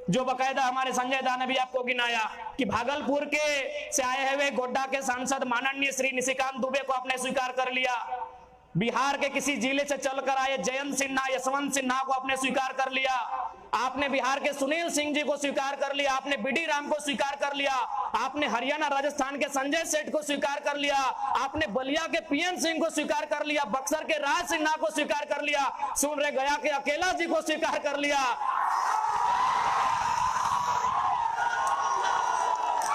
जो बकायदा हमारे संजय दा ने भी आपको गिनाया कि भागलपुर के से आए हुए गोड्डा के सांसद माननीय श्री निशिकांत दुबे को आपने स्वीकार कर लिया, बिहार के किसी जिले से चलकर आए जयंत सिन्हा, यशवंत सिन्हा को आपने स्वीकार कर लिया, आपने बिहार के सुनील सिंह जी को स्वीकार कर लिया, आपने बीडी राम को स्वीकार कर लिया, आपने हरियाणा राजस्थान के संजय सेठ को स्वीकार कर लिया, आपने बलिया के पीएन सिंह को स्वीकार कर लिया, बक्सर के राज सिन्हा को स्वीकार कर लिया, सुन रहे गया के अकेला जी को स्वीकार कर लिया।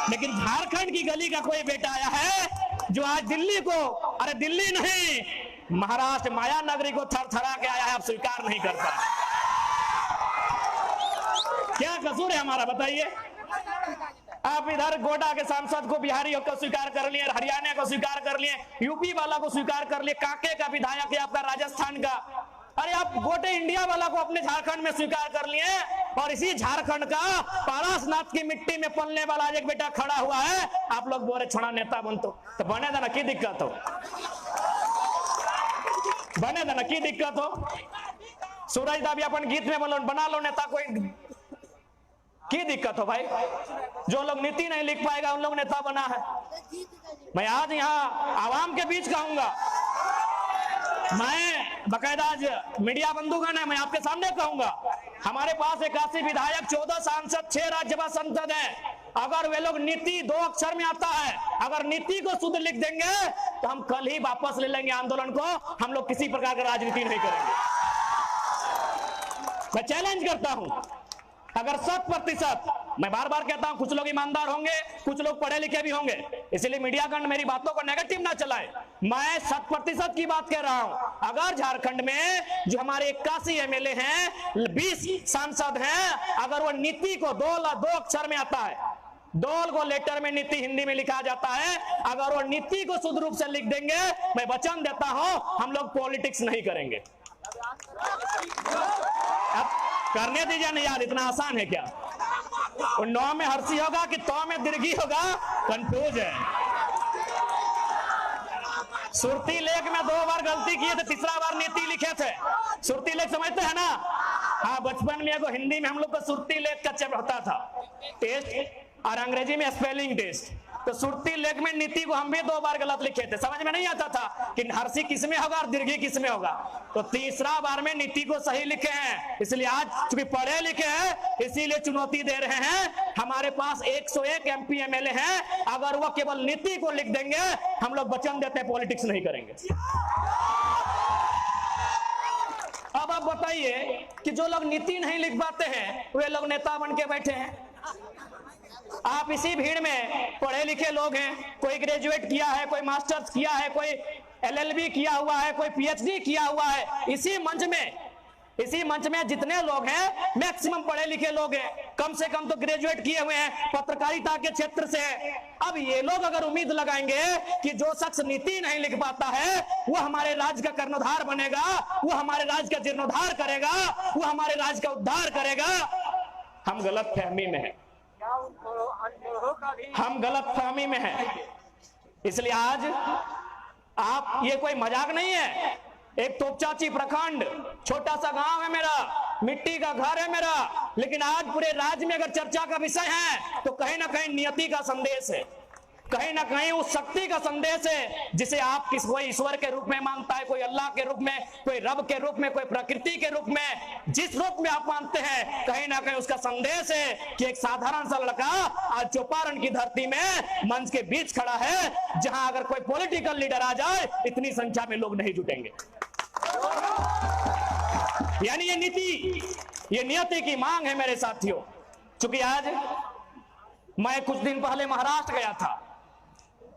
लेकिन झारखंड की गली का कोई बेटा आया है जो आज दिल्ली को, अरे दिल्ली नहीं, महाराष्ट्र माया नगरी को थरथरा के आया है, आप स्वीकार नहीं करता। क्या कसूर है हमारा बताइए? आप इधर गोड्डा के सांसद को, बिहारी को स्वीकार कर लिए, हरियाणा को स्वीकार कर लिए, यूपी वाला को स्वीकार कर लिए, कांके का विधायक है आपका राजस्थान का, अरे आप गोटे इंडिया वाला को अपने झारखंड में स्वीकार कर लिए। और इसी झारखंड का पारसनाथ की मिट्टी में पलने वाला एक बेटा खड़ा हुआ है, आप लोग बोले छोड़ा नेता बनतो तो बने देना की दिक्कत हो, बने देना की दिक्कत हो। सूरज दा भी अपन गीत में बोलो बना लो नेता, कोई की दिक्कत हो भाई? जो लोग नीति नहीं लिख पाएगा उन लोग नेता बना है। मैं आज यहाँ आवाम के बीच कहूंगा, मैं बकायदा आज मीडिया बंधुगण है, मैं आपके सामने कहूंगा, हमारे पास 81 विधायक, 14 सांसद, 6 राज्यसभा सांसद हैं। अगर वे लोग नीति 2 अक्षर में आता है, अगर नीति को शुद्ध लिख देंगे तो हम कल ही वापस ले लेंगे आंदोलन को, हम लोग किसी प्रकार का राजनीति नहीं करेंगे। मैं चैलेंज करता हूं, अगर 100%, मैं बार बार कहता हूं, कुछ लोग ईमानदार होंगे, कुछ लोग पढ़े लिखे भी होंगे, इसलिए मीडिया गण मेरी बातों को नेगेटिव ना चलाए। मैं 100% की बात कह रहा हूं। अगर झारखंड में जो हमारे 81 एमएलए हैं, 20 सांसद हैं, अगर वो नीति को 2 अक्षर में आता है, 2 को लेटर में नीति हिंदी में लिखा जाता है, अगर वो नीति को शुद्ध रूप से लिख देंगे, मैं वचन देता हूं हम लोग पॉलिटिक्स नहीं करेंगे। अब करने दीजिए ना यार, इतना आसान है क्या? 9 में हर्षी होगा कि 100 में दीर्घी होगा, कंफ्यूज है। सुरती लेख में 2 बार गलती किए थे, तीसरा बार नीति लिखे थे। सुरती लेख समझते हैं ना? हाँ, बचपन में हिंदी में हम लोग को सुरती लेख का चैप्टर होता था, टेस्ट, और अंग्रेजी में स्पेलिंग टेस्ट। तो सुरती लेख में नीति को हम भी 2 बार गलत लिखे थे, समझ में नहीं आता था कि हर्षी किस में होगा और दीर्घी किस में होगा। तो तीसरा बार में नीति को सही लिखे हैं, इसलिए आज चूंकि पढ़े लिखे हैं इसीलिए चुनौती दे रहे हैं। हमारे पास 101 एमपी एमएलए हैं, अगर वो केवल नीति को लिख देंगे, हम लोग वचन देते हैं पॉलिटिक्स नहीं करेंगे। अब आप बताइए कि जो लोग नीति नहीं लिख पाते हैं वे लोग नेता बन के बैठे हैं। आप इसी भीड़ में पढ़े लिखे लोग हैं, कोई ग्रेजुएट किया है, कोई मास्टर्स किया है, कोई एलएलबी किया हुआ है, कोई पीएचडी किया हुआ है। इसी मंच में जितने लोग हैं मैक्सिमम पढ़े लिखे लोग हैं, कम से कम तो ग्रेजुएट किए हुए हैं, पत्रकारिता के क्षेत्र से। अब ये लोग अगर उम्मीद लगाएंगे कि जो शख्स नीति नहीं लिख पाता है वो हमारे राज्य का कर्णधार बनेगा, वो हमारे राज्य का जीर्णोद्धार करेगा, वो हमारे राज्य का उद्धार करेगा, हम गलत फहमी में हैं, हम गलत फहमी में हैं। इसलिए आज आप, ये कोई मजाक नहीं है, एक तोपचाची प्रखंड, छोटा सा गांव है मेरा, मिट्टी का घर है मेरा, लेकिन आज पूरे राज्य में अगर चर्चा का विषय है तो कहीं ना कहीं नियति का संदेश है, कहीं ना कहीं उस शक्ति का संदेश है जिसे आप कोई ईश्वर के रूप में मानता है, कोई अल्लाह के रूप में, कोई रब के रूप में, कोई प्रकृति के रूप में, जिस रूप में आप मानते हैं, कहीं ना कहीं उसका संदेश है कि एक साधारण सा लड़का आज चौपारण की धरती में मंच के बीच खड़ा है, जहां अगर कोई पॉलिटिकल लीडर आ जाए इतनी संख्या में लोग नहीं जुटेंगे। यानी ये नीति, ये नियति की मांग है मेरे साथियों। चूंकि आज मैं कुछ दिन पहले महाराष्ट्र गया था,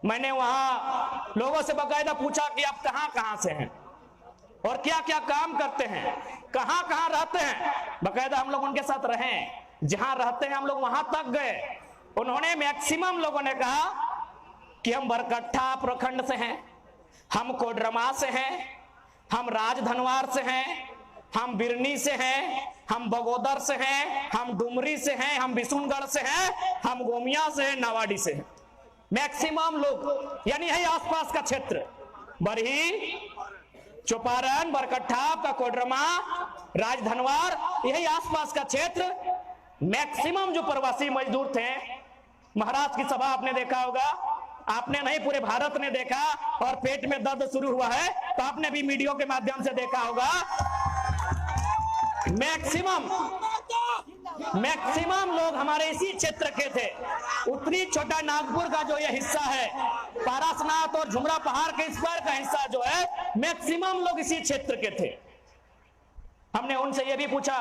मैंने वहां लोगों से बकायदा पूछा कि आप कहां से हैं और क्या क्या काम करते हैं, कहां रहते हैं। बकायदा हम लोग उनके साथ रहे, जहां रहते हैं हम लोग वहां तक गए। उन्होंने, मैक्सिमम लोगों ने कहा कि हम बरकट्ठा प्रखंड से हैं, हम कोडरमा से हैं, हम राजधनवार से हैं, हम बिरनी से हैं, हम बगोदर से हैं, हम डुमरी से हैं, हम बिशुनगढ़ से हैं, हम गोमिया से हैं, नावाडी से हैं। मैक्सिमम लोग, यानी यही आसपास का क्षेत्र, बरही, चौपारण, बरकट्ठा, कोडरमा, राजधनवार, यही आसपास का क्षेत्र मैक्सिमम जो प्रवासी मजदूर थे, महाराष्ट्र की सभा आपने देखा होगा, आपने नहीं पूरे भारत ने देखा, और पेट में दर्द शुरू हुआ है तो आपने भी मीडिया के माध्यम से देखा होगा। मैक्सिमम लोग हमारे इसी क्षेत्र के थे। उत्तरी छोटा नागपुर का जो ये हिस्सा है, पारसनाथ और झुमरा पहाड़ के इस पार का हिस्सा जो है, मैक्सिमम लोग इसी क्षेत्र के थे। हमने उनसे ये भी पूछा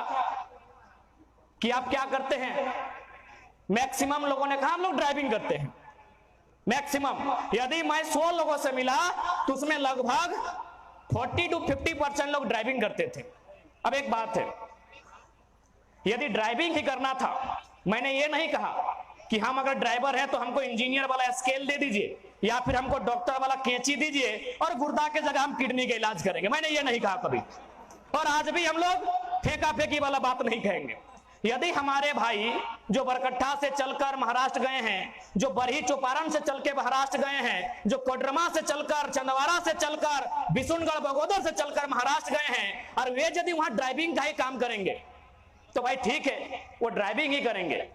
कि आप क्या करते हैं। मैक्सिमम लोगों ने कहा हम लोग ड्राइविंग करते हैं। मैक्सिमम, यदि मैं 100 लोगों से मिला तो उसमें लगभग 40 to 50% लोग ड्राइविंग करते थे। अब एक बात है, यदि ड्राइविंग ही करना था, मैंने ये नहीं कहा कि हम अगर ड्राइवर हैं तो हमको इंजीनियर वाला स्केल दे दीजिए या फिर हमको डॉक्टर वाला कैंची दीजिए और गुर्दा के जगह हम किडनी का इलाज करेंगे, मैंने ये नहीं कहा कभी, और आज भी हम लोग फेंका फेंकी वाला बात नहीं कहेंगे। यदि हमारे भाई जो बरकट्ठा से चलकर महाराष्ट्र गए हैं, जो बरही चौपारण से चल के महाराष्ट्र गए हैं, जो कोडरमा से चलकर, चंदवारा से चलकर, बिशुनगढ़ बगोदर से चलकर महाराष्ट्र गए हैं, और वे यदि वहां ड्राइविंग का ही काम करेंगे तो भाई ठीक है, वो ड्राइविंग ही करेंगे।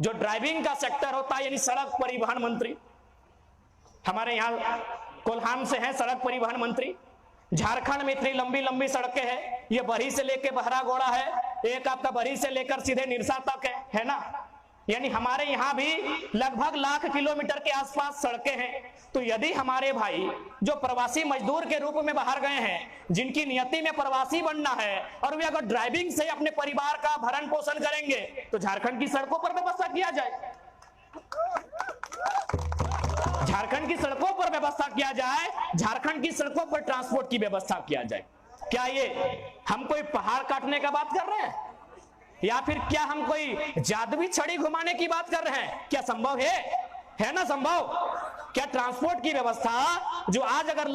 जो ड्राइविंग का सेक्टर होता है, यानी सड़क परिवहन मंत्री, हमारे यहाँ कोल्हान से हैं सड़क परिवहन मंत्री। झारखंड में इतनी लंबी लंबी सड़कें हैं, ये बरही से लेके बहरागोड़ा है, एक आपका बरही से लेकर सीधे निरसा तक है ना। यानी हमारे यहाँ भी लगभग 1,00,000 किलोमीटर के आसपास सड़कें हैं। तो यदि हमारे भाई जो प्रवासी मजदूर के रूप में बाहर गए हैं, जिनकी नियति में प्रवासी बनना है, और वे अगर ड्राइविंग से अपने परिवार का भरण पोषण करेंगे तो झारखंड की सड़कों पर व्यवस्था किया जाए, झारखंड की सड़कों पर व्यवस्था किया जाए, झारखंड की सड़कों पर ट्रांसपोर्ट की व्यवस्था किया जाए। क्या ये हम कोई पहाड़ काटने का बात कर रहे हैं, या फिर क्या हम कोई जादुई छड़ी घुमाने की बात कर रहे हैं? क्या संभव है ना संभव? क्या ट्रांसपोर्ट की व्यवस्था जो आज अगर